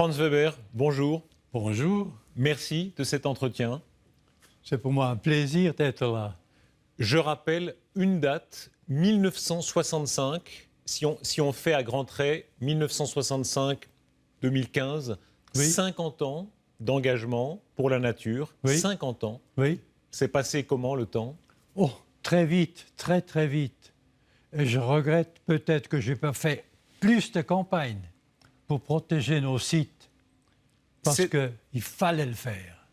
Franz Weber, bonjour. Bonjour, Merci de cet entretien. c'est pour moi un plaisir d'être là. Je rappelle une date, 1965, si on fait à grands traits, 1965-2015, Oui. 50 ans d'engagement pour la nature, Oui. 50 ans. Oui. C'est passé comment le temps? Oh, très vite, très vite. Et je regrette peut-être que je n'ai pas fait plus de campagnes pour protéger nos sites, parce C'est- qu'il fallait le faire.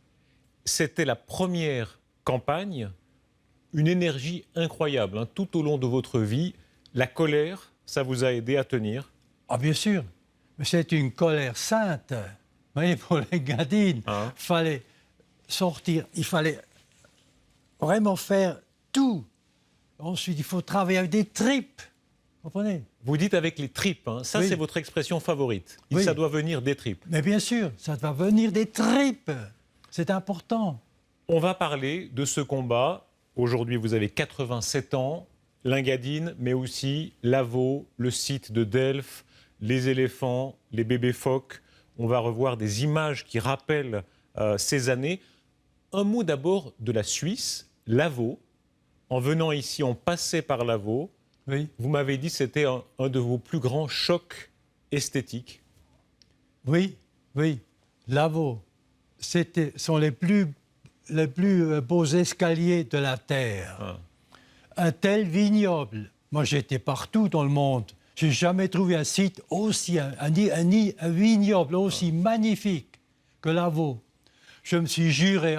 C'était la première campagne, une énergie incroyable, hein, tout au long de votre vie. La colère, ça vous a aidé à tenir. Ah, bien sûr, mais c'est une colère sainte. Vous voyez, pour les gadines, Hein. il fallait sortir, il fallait vraiment faire tout. Ensuite, il faut travailler avec des tripes. Vous comprenez? Vous dites avec les tripes, hein. Ça Oui. c'est votre expression favorite. Oui. Ça doit venir des tripes. Mais bien sûr, ça va venir des tripes. C'est important. On va parler de ce combat. Aujourd'hui, vous avez 87 ans, l'Engadine, mais aussi Lavaux, le site de Delphes, les éléphants, les bébés phoques. On va revoir des images qui rappellent ces années. Un mot d'abord de la Suisse, Lavaux. En venant ici, on passait par Lavaux. Oui, Vous m'avez dit que c'était un de vos plus grands chocs esthétiques. oui, oui. Lavaux, sont les plus beaux escaliers de la Terre. Ah. Un tel vignoble. Moi, j'étais partout dans le monde. Je n'ai jamais trouvé un site aussi, un vignoble aussi magnifique que Lavaux. Je me suis juré,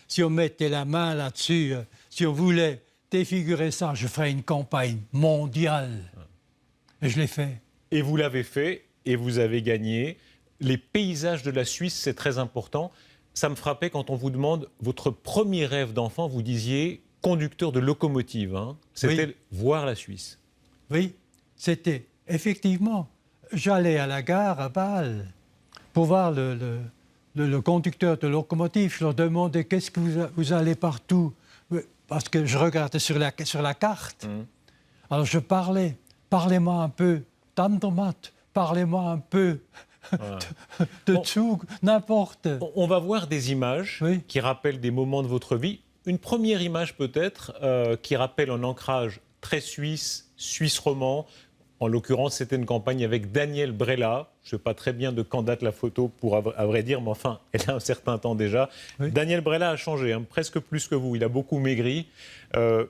si on mettait la main là-dessus, si on voulait défigurer ça, je ferais une campagne mondiale. Et je l'ai fait. Et vous l'avez fait, et vous avez gagné. Les paysages de la Suisse, c'est très important. Ça me frappait quand on vous demande votre premier rêve d'enfant, vous disiez conducteur de locomotive. Hein. C'était Oui. voir la Suisse. Oui, c'était effectivement. J'allais à la gare à Bâle pour voir le conducteur de locomotive. Je leur demandais qu'est-ce que vous allez partout, parce que je regardais sur la carte. Alors je parlais, parlez-moi un peu d'Andermatt, parlez-moi un peu de Bon. Zug, n'importe. On va voir des images Oui. qui rappellent des moments de votre vie. Une première image peut-être qui rappelle un ancrage très suisse, suisse roman. En l'occurrence, c'était une campagne avec Daniel Brella. Je ne sais pas très bien de quand date la photo, à vrai dire, mais enfin, elle a un certain temps déjà. Oui. Daniel Brella a changé, hein, presque plus que vous. Il a beaucoup maigri.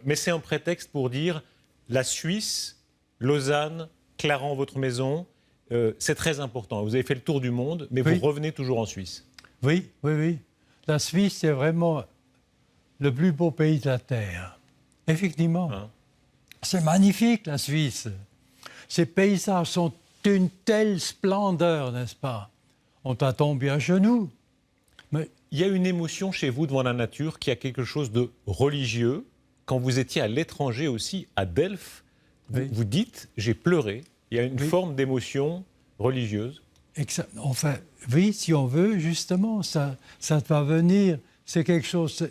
Mais c'est un prétexte pour dire la Suisse, Lausanne, Clarens, votre maison, c'est très important. Vous avez fait le tour du monde, mais Oui. vous revenez toujours en Suisse. Oui, oui, oui. La Suisse, c'est vraiment le plus beau pays de la Terre. Effectivement. Hein. C'est magnifique, la Suisse. Ces paysages sont d'une telle splendeur, n'est-ce pas? On t'a tombé à genoux. Mais Il y a une émotion chez vous devant la nature qui a quelque chose de religieux. Quand vous étiez à l'étranger aussi, à Delphes, Oui. vous dites « j'ai pleuré ». Il y a une Oui. forme d'émotion religieuse. enfin, oui, si on veut, justement, ça va venir. C'est quelque chose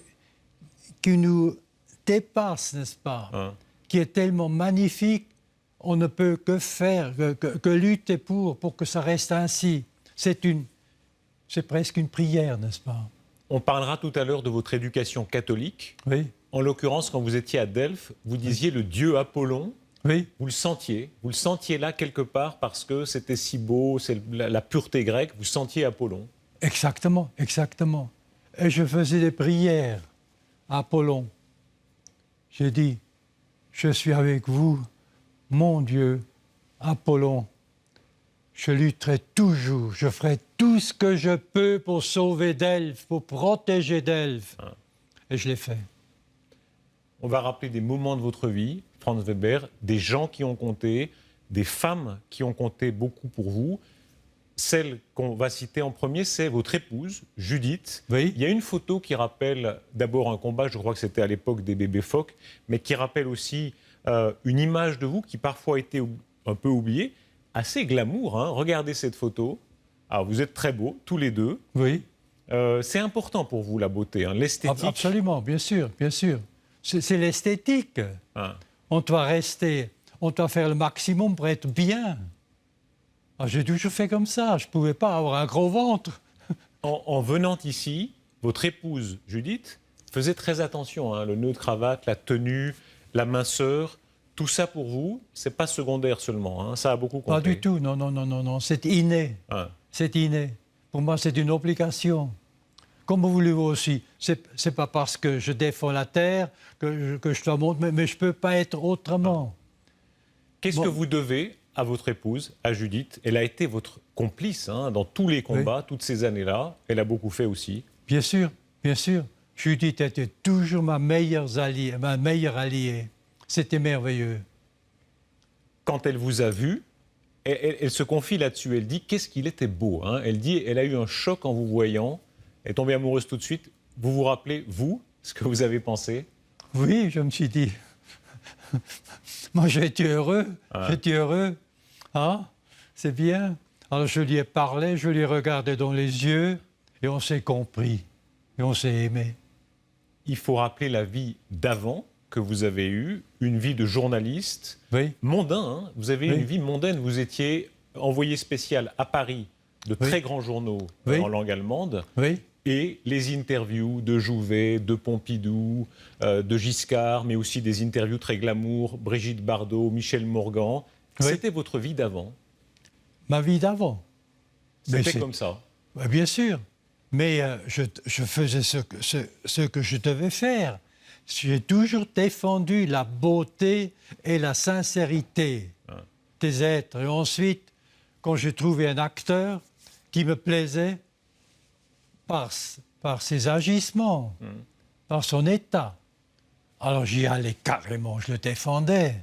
qui nous dépasse, n'est-ce pas? Hein. Qui est tellement magnifique, on ne peut que faire, que lutter pour que ça reste ainsi. C'est presque une prière, n'est-ce pas? On parlera tout à l'heure de votre éducation catholique. Oui, En l'occurrence, quand vous étiez à Delphes, vous disiez le dieu Apollon. oui, Vous le sentiez là quelque part parce que c'était si beau, c'est la pureté grecque, vous sentiez Apollon. exactement, exactement. Et je faisais des prières à Apollon. J'ai dit, je suis avec vous, mon Dieu, Apollon. Je lutterai toujours, je ferai tout ce que je peux pour sauver Delphes, pour protéger Delphes. Ah. Et je l'ai fait. On va rappeler des moments de votre vie, Franz Weber, des gens qui ont compté, des femmes qui ont compté beaucoup pour vous. Celle qu'on va citer en premier, c'est votre épouse, Judith. Oui. Il y a une photo qui rappelle d'abord un combat, je crois que c'était à l'époque des bébés phoques, mais qui rappelle aussi une image de vous qui parfois a été un peu oubliée. Assez glamour, hein. Regardez cette photo. Alors, vous êtes très beaux, tous les deux. Oui. C'est important pour vous, la beauté, hein, l'esthétique. Absolument, bien sûr, bien sûr. C'est l'esthétique. Hein. On doit rester, on doit faire le maximum pour être bien. Ah, j'ai toujours fait comme ça. Je ne pouvais pas avoir un gros ventre. En venant ici, votre épouse Judith faisait très attention, hein, le nœud de cravate, la tenue, la minceur, tout ça pour vous, c'est pas secondaire seulement, hein, ça a beaucoup compté. Pas du tout, non, non, non, non, non. C'est inné. Ah. C'est inné. Pour moi, c'est une obligation. Comme vous voulez vous aussi. C'est pas parce que je défends la terre que je dois montrer, mais je ne peux pas être autrement. Qu'est-ce Bon. que vous devez à votre épouse, à Judith? Elle a été votre complice, hein, dans tous les combats, toutes ces années-là. Elle a beaucoup fait aussi. Bien sûr, bien sûr. Judith était toujours ma meilleure alliée. C'était merveilleux. Quand elle vous a vu, elle se confie là-dessus. Elle dit qu'est-ce qu'il était beau, hein. Elle dit elle a eu un choc en vous voyant. Elle est tombée amoureuse tout de suite. Vous vous rappelez, vous, ce que vous avez pensé? Oui, je me suis dit. Moi, j'étais heureux. Ah. J'étais heureux. Ah, c'est bien. Alors, je lui ai parlé, je lui ai regardé dans les yeux et on s'est compris. Et on s'est aimé. Il faut rappeler la vie d'avant que vous avez eue, une vie de journaliste Oui, mondain. Hein. Vous avez Oui. une vie mondaine. Vous étiez envoyé spécial à Paris de Oui. très grands journaux Oui. en langue allemande. oui, Et les interviews de Jouvet, de Pompidou, de Giscard, mais aussi des interviews très glamour, Brigitte Bardot, Michel Morgan. Oui. C'était votre vie d'avant. ma vie d'avant. Mais C'était c'est- comme ça. Bien sûr. Mais je faisais ce que je devais faire. J'ai toujours défendu la beauté et la sincérité des êtres. Et ensuite, quand j'ai trouvé un acteur qui me plaisait par ses agissements, par son état, alors j'y allais carrément, je le défendais.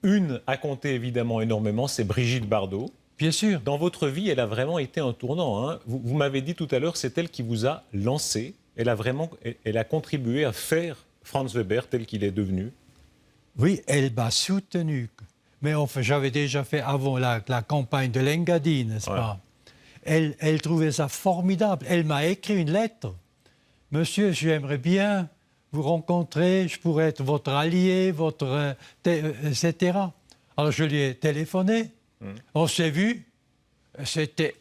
Une a compté évidemment énormément, c'est Brigitte Bardot. Bien sûr. Dans votre vie, elle a vraiment été un tournant, hein. Vous m'avez dit tout à l'heure, c'est elle qui vous a lancé. Elle a contribué à faire Franz Weber tel qu'il est devenu. Oui, elle m'a soutenu. Mais enfin, j'avais déjà fait avant la campagne de l'Engadine, n'est-ce pas? Elle trouvait ça formidable. Elle m'a écrit une lettre. Monsieur, j'aimerais bien vous rencontrer, je pourrais être votre allié, etc. Alors je lui ai téléphoné, on s'est vu, c'était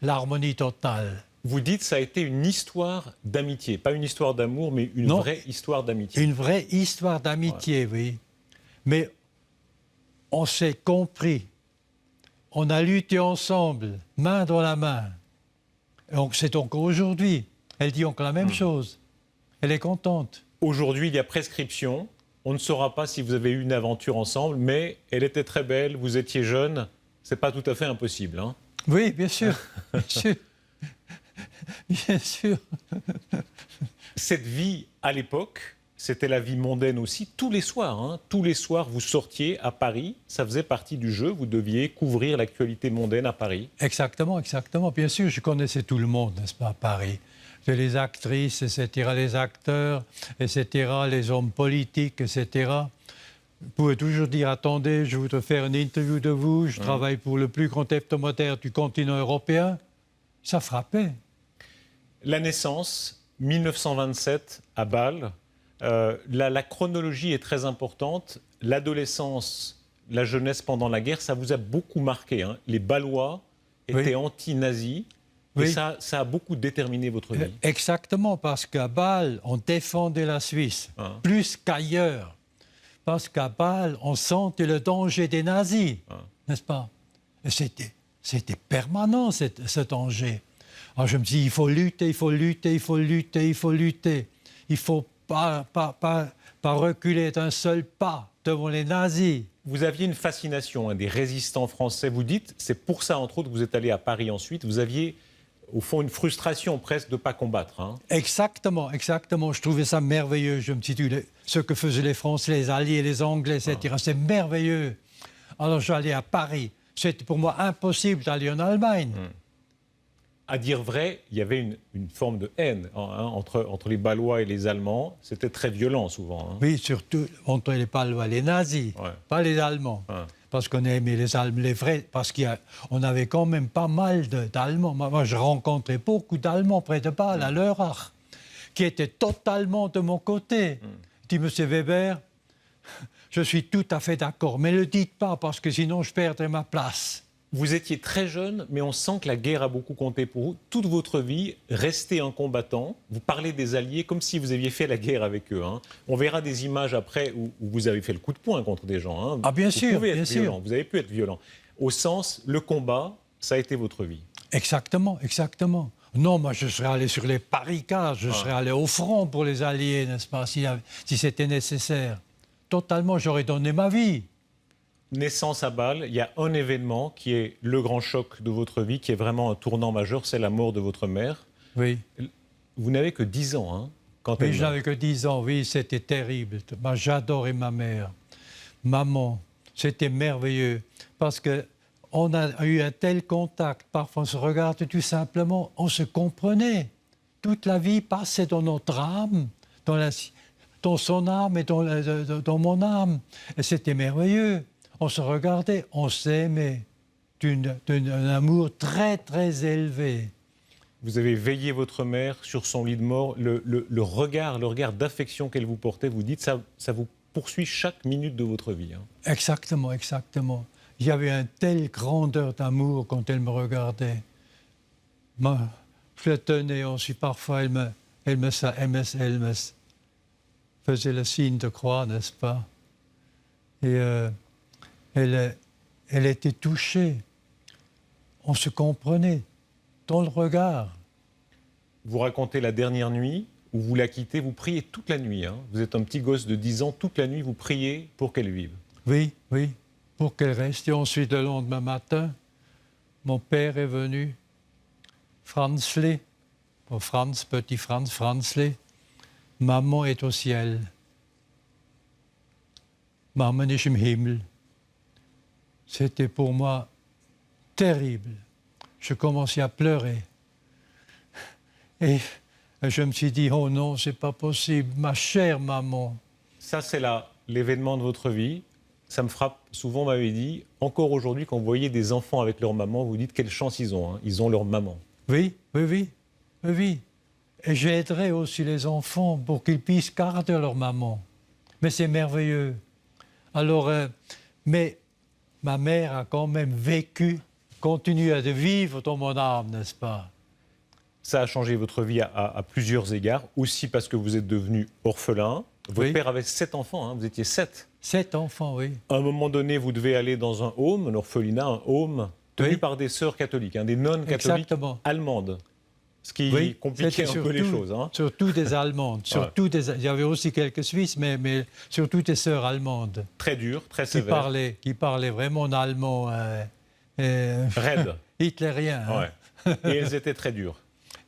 l'harmonie totale. Vous dites ça a été une histoire d'amitié, pas une histoire d'amour, mais une Non. vraie histoire d'amitié. Une vraie histoire d'amitié, oui. Mais on s'est compris. On a lutté ensemble, main dans la main. Et c'est encore aujourd'hui. Elle dit encore la même chose. Elle est contente. Aujourd'hui, il y a prescription. On ne saura pas si vous avez eu une aventure ensemble, mais elle était très belle, vous étiez jeune. C'est pas tout à fait impossible, hein. Oui, bien sûr. Bien sûr. Bien sûr. Cette vie, à l'époque, c'était la vie mondaine aussi. Tous les soirs, hein, tous les soirs, vous sortiez à Paris. Ça faisait partie du jeu. Vous deviez couvrir l'actualité mondaine à Paris. Exactement, exactement. Bien sûr, je connaissais tout le monde, n'est-ce pas, à Paris. Les actrices, etc., les acteurs, etc., les hommes politiques, etc. Vous pouvez toujours dire, attendez, je voudrais faire une interview de vous, je travaille pour le plus grand hebdomadaire du continent européen. Ça frappait. La naissance, 1927, à Bâle. La chronologie est très importante. L'adolescence, la jeunesse pendant la guerre, ça vous a beaucoup marqué, hein. Les Bâlois étaient anti-nazis. Et Oui. ça a beaucoup déterminé votre vie. Exactement, parce qu'à Bâle, on défendait la Suisse, plus qu'ailleurs. Parce qu'à Bâle, on sentait le danger des nazis, n'est-ce pas? Et c'était permanent, ce danger. Alors je me dis, il faut lutter, il faut lutter, il faut lutter, il faut lutter. Il ne faut pas reculer d'un seul pas devant les nazis. Vous aviez une fascination, hein, des résistants français. Vous dites, c'est pour ça, entre autres, que vous êtes allé à Paris ensuite. Vous aviez, au fond, une frustration presque de ne pas combattre, hein. Exactement, exactement. Je trouvais ça merveilleux. Je me suis dit, ce que faisaient les Français, les Alliés, les Anglais, etc., c'est merveilleux. Alors j'allais à Paris. C'était pour moi impossible d'aller en Allemagne. À dire vrai, il y avait une forme de haine, hein, entre les Bâlois et les Allemands. C'était très violent, souvent, hein. Oui, surtout entre les Palois, les nazis, pas les Allemands. Parce qu'on aimait les Allemands, les vrais, parce qu'on avait quand même pas mal d'Allemands. Moi, je rencontrais beaucoup d'Allemands près de Bâle, à Lörrach, qui étaient totalement de mon côté. Je dis, monsieur Weber, je suis tout à fait d'accord, mais ne le dites pas, parce que sinon je perdrai ma place. Vous étiez très jeune, mais on sent que la guerre a beaucoup compté pour vous. Toute votre vie, restez un combattant. Vous parlez des Alliés comme si vous aviez fait la guerre avec eux. Hein. On verra des images après où vous avez fait le coup de poing contre des gens. Hein. Ah, bien sûr, vous pouvez bien être sûr. violent, vous avez pu être violent. Au sens, le combat, ça a été votre vie. Exactement, exactement. Non, moi, je serais allé sur les barricades, je serais allé au front pour les Alliés, n'est-ce pas, si c'était nécessaire. Totalement, j'aurais donné ma vie. Naissance à Bâle, il y a un événement qui est le grand choc de votre vie, qui est vraiment un tournant majeur, c'est la mort de votre mère. Oui. Vous n'avez que 10 ans, hein, quand Oui, elle je meurt. n'avais que 10 ans, oui, c'était terrible. Moi, j'adorais ma mère. Maman, c'était merveilleux. Parce qu'on a eu un tel contact. Parfois, on se regarde tout simplement, on se comprenait. Toute la vie passait dans notre âme, dans son âme et dans mon âme. Et c'était merveilleux. On se regardait, on s'aimait d'un amour très, très élevé. Vous avez veillé votre mère sur son lit de mort. Le regard d'affection qu'elle vous portait, vous dites, ça vous poursuit chaque minute de votre vie. Hein. Exactement, exactement. Il y avait une telle grandeur d'amour quand elle me regardait. Moi, je la tenais aussi. Parfois, elle me faisait le signe de croix, n'est-ce pas? Et elle était touchée. On se comprenait dans le regard. Vous racontez la dernière nuit où vous la quittez, vous priez toute la nuit. Hein. Vous êtes un petit gosse de 10 ans, toute la nuit, vous priez pour qu'elle vive. Oui, oui, pour qu'elle reste. Et ensuite, le lendemain matin, mon père est venu, Franzle, pour Franz, petit Franz, Franzle. Maman est au ciel. Maman ist im Himmel. C'était pour moi terrible. Je commençais à pleurer. Et je me suis dit, oh non, c'est pas possible, ma chère maman. Ça, c'est l'événement de votre vie. Ça me frappe. Souvent, on m'avait dit, encore aujourd'hui, quand vous voyez des enfants avec leur maman, vous dites quelle chance ils ont. Hein. Ils ont leur maman. Oui, oui, oui, oui, oui. Et j'aiderai aussi les enfants pour qu'ils puissent garder leur maman. Mais c'est merveilleux. Alors, mais ma mère a quand même vécu, continue à vivre dans mon âme, n'est-ce pas? Ça a changé votre vie à plusieurs égards, aussi parce que vous êtes devenu orphelin. Votre Oui. père avait 7 enfants, hein, vous étiez 7. 7 enfants, oui. À un moment donné, vous devez aller dans un home, un orphelinat, un home, tenu Oui. par des sœurs catholiques, hein, des nonnes catholiques Exactement. allemandes. Ce qui Oui, compliquait c'était un peu les choses. Hein. Surtout des Allemandes. Il y avait aussi quelques Suisses, mais surtout des sœurs allemandes. Très dur, très sévère. Qui parlaient vraiment en allemand Raide. hitlérien. Hein. Ouais. Et elles étaient très dures.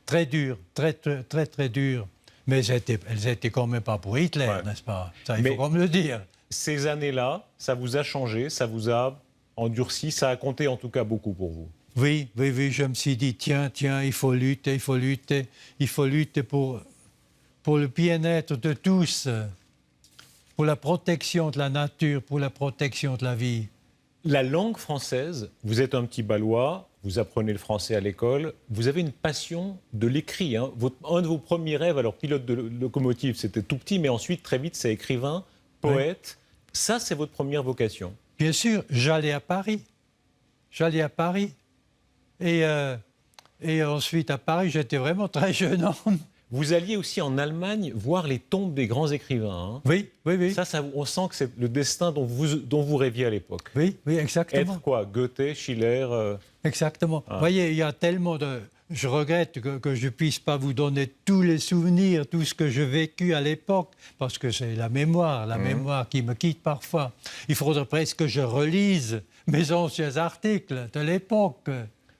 Très dur, très, très, très, très dur. Mais elles étaient quand même pas pour Hitler, Ouais. n'est-ce pas? Ça, il faut quand même le dire. Ces années-là, ça vous a changé, ça vous a endurci, ça a compté en tout cas beaucoup pour vous. Oui, oui, oui, je me suis dit, tiens, il faut lutter, il faut lutter. Il faut lutter pour le bien-être de tous, pour la protection de la nature, pour la protection de la vie. La langue française, vous êtes un petit Balois, vous apprenez le français à l'école, vous avez une passion de l'écrit. Hein. Un de vos premiers rêves, alors pilote de locomotive, c'était tout petit, mais ensuite, très vite, c'est écrivain, poète. Oui. Ça, c'est votre première vocation. Bien sûr, j'allais à Paris. Et ensuite, à Paris, j'étais vraiment très jeune homme. Vous alliez aussi en Allemagne voir les tombes des grands écrivains. Hein. Oui, oui, oui. Ça, on sent que c'est le destin dont vous rêviez à l'époque. Oui, oui, exactement. Être quoi? Goethe, Schiller Exactement. Vous voyez, il y a tellement de... Je regrette que je ne puisse pas vous donner tous les souvenirs, tout ce que j'ai vécu à l'époque, parce que c'est la mémoire qui me quitte parfois. Il faudrait presque que je relise mes anciens articles de l'époque.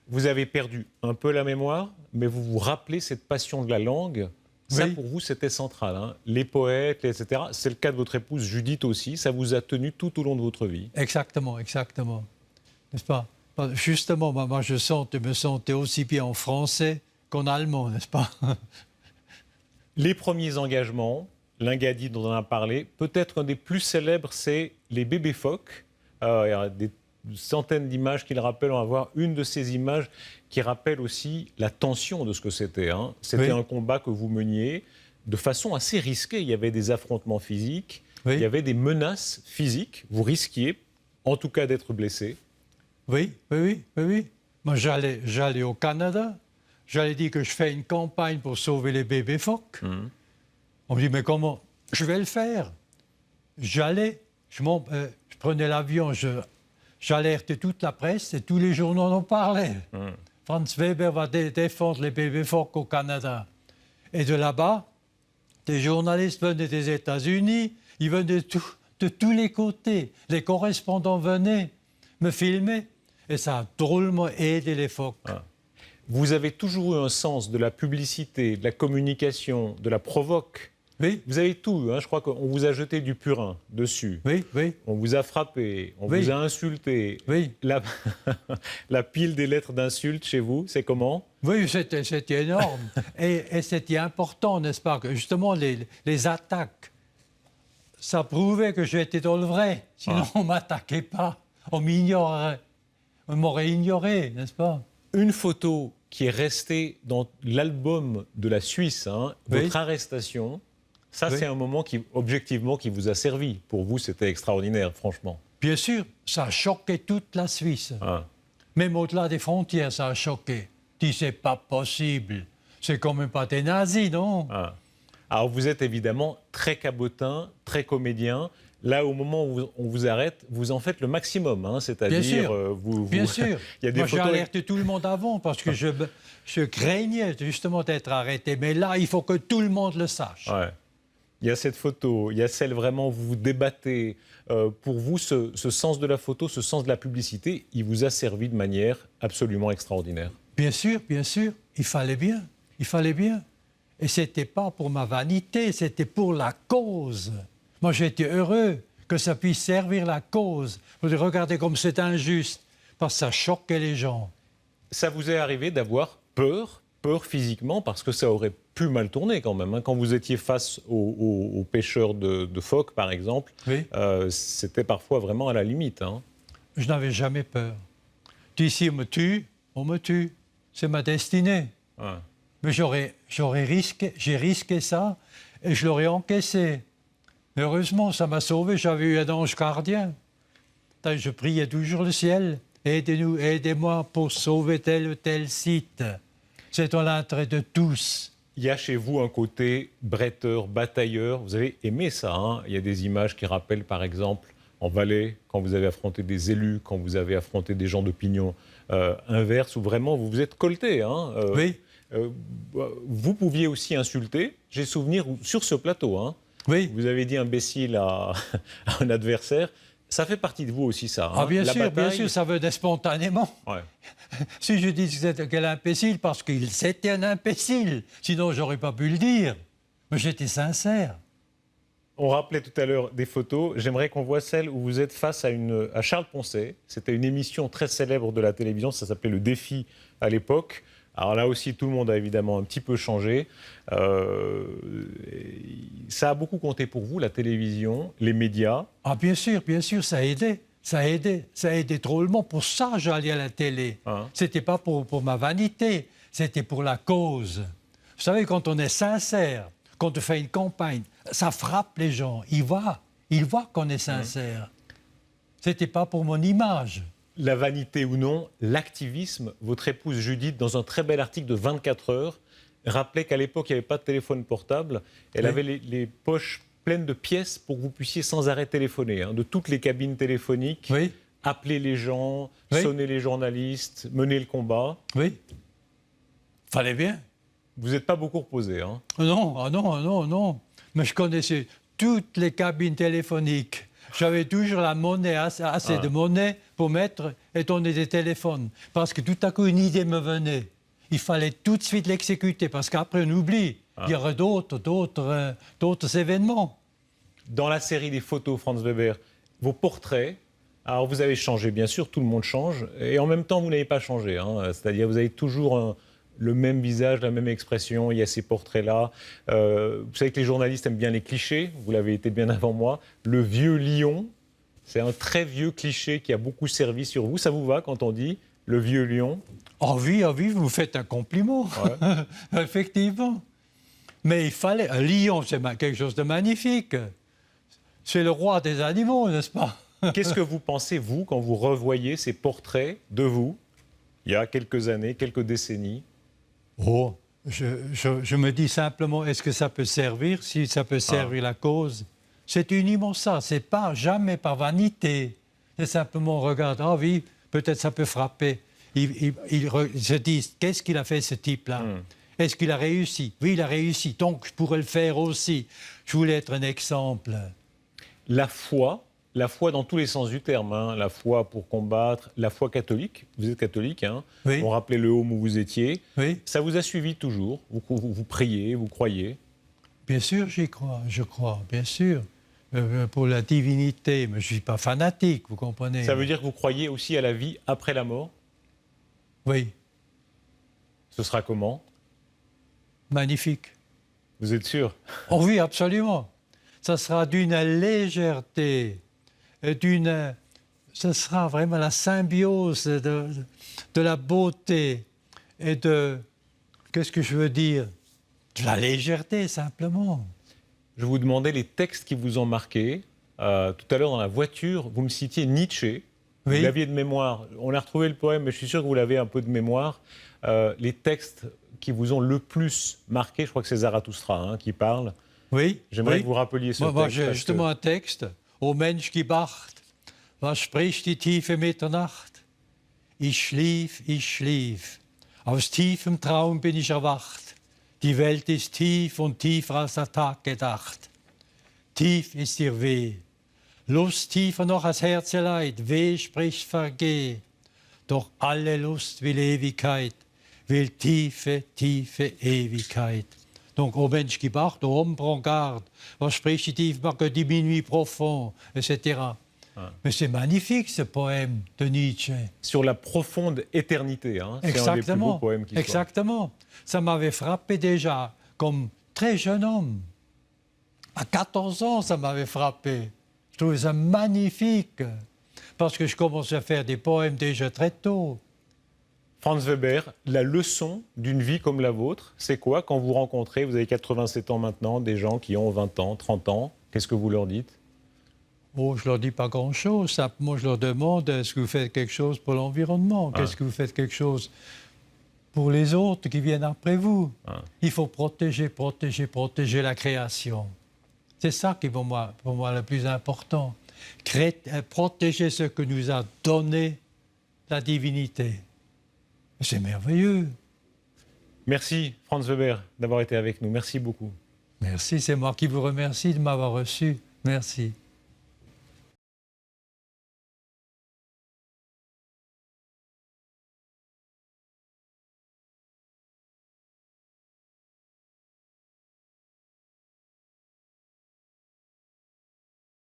Vous avez perdu un peu la mémoire, mais vous vous rappelez cette passion de la langue. Ça, pour vous, c'était central. Hein. Les poètes, etc. C'est le cas de votre épouse Judith aussi. Ça vous a tenu tout au long de votre vie. Exactement, exactement. N'est-ce pas? Justement, moi, je me sentais aussi bien en français qu'en allemand, n'est-ce pas? Les premiers engagements, l'Ingadine dont on a parlé, peut-être un des plus célèbres, c'est les bébés phoques. Il y a des centaines d'images qui le rappellent. On va voir une de ces images qui rappelle aussi la tension de ce que c'était. Hein. C'était un combat que vous meniez de façon assez risquée. Il y avait des affrontements physiques, il y avait des menaces physiques. Vous risquiez, en tout cas, d'être blessé. Oui, oui, oui, oui, oui. Moi, j'allais au Canada. J'allais dire que je fais une campagne pour sauver les bébés phoques. On me dit, mais comment? Je vais le faire. J'allais, je prenais l'avion, j'alertais toute la presse et tous les journaux en parlaient. Franz Weber va défendre les bébés phoques au Canada. Et de là-bas, des journalistes venaient des États-Unis, ils venaient de tous les côtés. Les correspondants venaient me filmer et ça a drôlement aidé les phoques. Vous avez toujours eu un sens de la publicité, de la communication, de la provoque. Oui. Vous avez tout, hein. Je crois qu'on vous a jeté du purin dessus. Oui, oui. On vous a frappé, on vous a insulté. Oui. La pile des lettres d'insultes chez vous, c'est comment? Oui, c'était énorme. et c'était important, n'est-ce pas, que justement les attaques, ça prouvait que j'étais dans le vrai. Sinon, on ne m'attaquait pas. On m'ignorait. On m'aurait ignoré, n'est-ce pas? Une photo qui est restée dans l'album de la Suisse, hein, votre arrestation, ça c'est un moment qui, objectivement, qui vous a servi. Pour vous, c'était extraordinaire, franchement. Bien sûr, ça a choqué toute la Suisse. Même au-delà des frontières, ça a choqué. Dis, c'est pas possible. C'est quand même pas des nazis, non? Alors vous êtes évidemment très cabotin, très comédien. Là, au moment où on vous arrête, vous en faites le maximum, hein, c'est-à-dire... Bien sûr. Il y a des Moi, photos... j'ai alerté tout le monde avant parce que je craignais justement d'être arrêté. Mais là, il faut que tout le monde le sache. Ouais. Il y a cette photo, il y a celle vraiment où vous vous débattez. Pour vous, ce sens de la photo, ce sens de la publicité, il vous a servi de manière absolument extraordinaire. Bien sûr, il fallait bien. Et ce n'était pas pour ma vanité, c'était pour la cause. Moi, j'étais heureux que ça puisse servir la cause. Vous regardez comme c'est injuste, parce que ça choquait les gens. Ça vous est arrivé d'avoir peur physiquement, parce que ça aurait pu mal tourner quand même. Hein. Quand vous étiez face aux pêcheurs de phoques, par exemple, c'était parfois vraiment à la limite. Hein. Je n'avais jamais peur. Si on me tue. C'est ma destinée. Mais j'ai risqué ça et je l'aurais encaissé. Heureusement, ça m'a sauvé, j'avais eu un ange gardien. Je priais toujours le ciel. Aidez-nous, aidez-moi pour sauver tel ou tel site. C'est dans l'intérêt de tous. Il y a chez vous un côté bretteur, batailleur. Vous avez aimé ça, hein? Il y a des images qui rappellent, par exemple, en Valais, quand vous avez affronté des élus, quand vous avez affronté des gens d'opinion inverse, où vraiment vous vous êtes colté. Hein? Oui. Vous pouviez aussi insulter. J'ai souvenir sur ce plateau. Hein? Oui. Vous avez dit imbécile à un adversaire. Ça fait partie de vous aussi, ça. Hein? Bien sûr, ça venait spontanément. Ouais. Si je dis que c'était quel imbécile, parce qu'il c'était un imbécile. Sinon, j'aurais pas pu le dire. Mais j'étais sincère. On rappelait tout à l'heure des photos. J'aimerais qu'on voit celle où vous êtes face à Charles Poncet. C'était une émission très célèbre de la télévision. Ça s'appelait Le Défi à l'époque. Alors là aussi, tout le monde a évidemment un petit peu changé. Ça a beaucoup compté pour vous, la télévision, les médias. Bien sûr, ça a aidé. Ça a aidé drôlement. Pour ça, j'allais à la télé. C'était pas pour ma vanité, c'était pour la cause. Vous savez, quand on est sincère, quand on fait une campagne, ça frappe les gens. Ils voient qu'on est sincère. C'était pas pour mon image. La vanité ou non, l'activisme, votre épouse Judith, dans un très bel article de 24 heures, rappelait qu'à l'époque, il n'y avait pas de téléphone portable. Elle avait les poches pleines de pièces pour que vous puissiez sans arrêt téléphoner, hein, de toutes les cabines téléphoniques, appeler les gens, sonner les journalistes, mener le combat. Oui. Fallait bien. Vous n'êtes pas beaucoup reposé, hein? Non. Mais je connaissais toutes les cabines téléphoniques. J'avais toujours la monnaie, assez de monnaie pour mettre et donner des téléphones. Parce que tout à coup, une idée me venait. Il fallait tout de suite l'exécuter, parce qu'après, on oublie. Il y aurait d'autres événements. Dans la série des photos, Franz Weber, vos portraits, alors vous avez changé, bien sûr, tout le monde change, et en même temps, vous n'avez pas changé. Hein, c'est-à-dire, vous avez toujours le même visage, la même expression, il y a ces portraits-là. Vous savez que les journalistes aiment bien les clichés, vous l'avez été bien avant moi. Le vieux lion, c'est un très vieux cliché qui a beaucoup servi sur vous. Ça vous va quand on dit le vieux lion? Oui, vous me faites un compliment, effectivement. Mais il fallait... Un lion, c'est quelque chose de magnifique. C'est le roi des animaux, n'est-ce pas? Qu'est-ce que vous pensez, vous, quand vous revoyez ces portraits de vous, il y a quelques années, quelques décennies? Oh, je me dis simplement, est-ce que ça peut servir? Si ça peut servir la cause, c'est uniquement ça. C'est pas jamais par vanité. C'est simplement, on regarde, ah oui, peut-être ça peut frapper. Ils se disent, qu'est-ce qu'il a fait ce type-là? Est-ce qu'il a réussi? Oui, il a réussi, donc je pourrais le faire aussi. Je voulais être un exemple. La foi dans tous les sens du terme, hein, la foi pour combattre, la foi catholique, vous êtes catholique, hein, Oui. on rappelait le home où vous étiez, Oui. ça vous a suivi toujours, vous priez, vous croyez? Bien sûr, j'y crois, je crois, bien sûr. Pour la divinité, mais je ne suis pas fanatique, vous comprenez? Ça veut dire que vous croyez aussi à la vie après la mort? Oui, Ce sera comment? magnifique. Vous êtes sûr? Oh oui, absolument. Ça sera d'une légèreté, ce sera vraiment la symbiose de la beauté et de, qu'est-ce que je veux dire? De la légèreté, simplement. Je vous demandais les textes qui vous ont marqué. Tout à l'heure, dans la voiture, vous me citiez Nietzsche. Oui. Vous l'aviez de mémoire. On a retrouvé le poème, mais je suis sûr que vous l'avez un peu de mémoire. Les textes qui vous ont le plus marqué, je crois que c'est Zarathustra qui parle. Oui. J'aimerais oui. que vous rappeliez ce Moi, texte. j'ai parce justement un texte. O Mensch gebacht, was spricht die tiefe Mitternacht? Ich schlief. Aus tiefem Traum bin ich erwacht. Die Welt ist tief und tiefer als der Tag gedacht. Tief ist ihr Weh. Lust tiefer noch als Herzeleid. Weh spricht vergeh. Doch alle Lust will Ewigkeit, will tiefe, tiefe Ewigkeit. Donc, au Mensch gebacht, au homme prend garde, was spricht die tiefe que du minuit profond, etc. Mais c'est magnifique ce poème de Nietzsche. Sur la profonde éternité. C'est un des plus beaux poèmes qui soit. Exactement. Ça m'avait frappé déjà comme très jeune homme. À 14 ans, ça m'avait frappé. Je trouvais ça magnifique parce que je commençais à faire des poèmes déjà très tôt. Franz Weber, la leçon d'une vie comme la vôtre, c'est quoi quand vous rencontrez, vous avez 87 ans maintenant, des gens qui ont 20 ans, 30 ans, qu'est-ce que vous leur dites? Oh, je leur dis pas grand-chose. Simplement, je leur demande, est-ce que vous faites quelque chose pour l'environnement? Qu'est-ce que vous faites quelque chose pour les autres qui viennent après vous? Il faut protéger la création. C'est ça qui est pour moi le plus important. Protéger ce que nous a donné la divinité. C'est merveilleux. Merci Franz Weber d'avoir été avec nous. Merci beaucoup. Merci, c'est moi qui vous remercie de m'avoir reçu. Merci.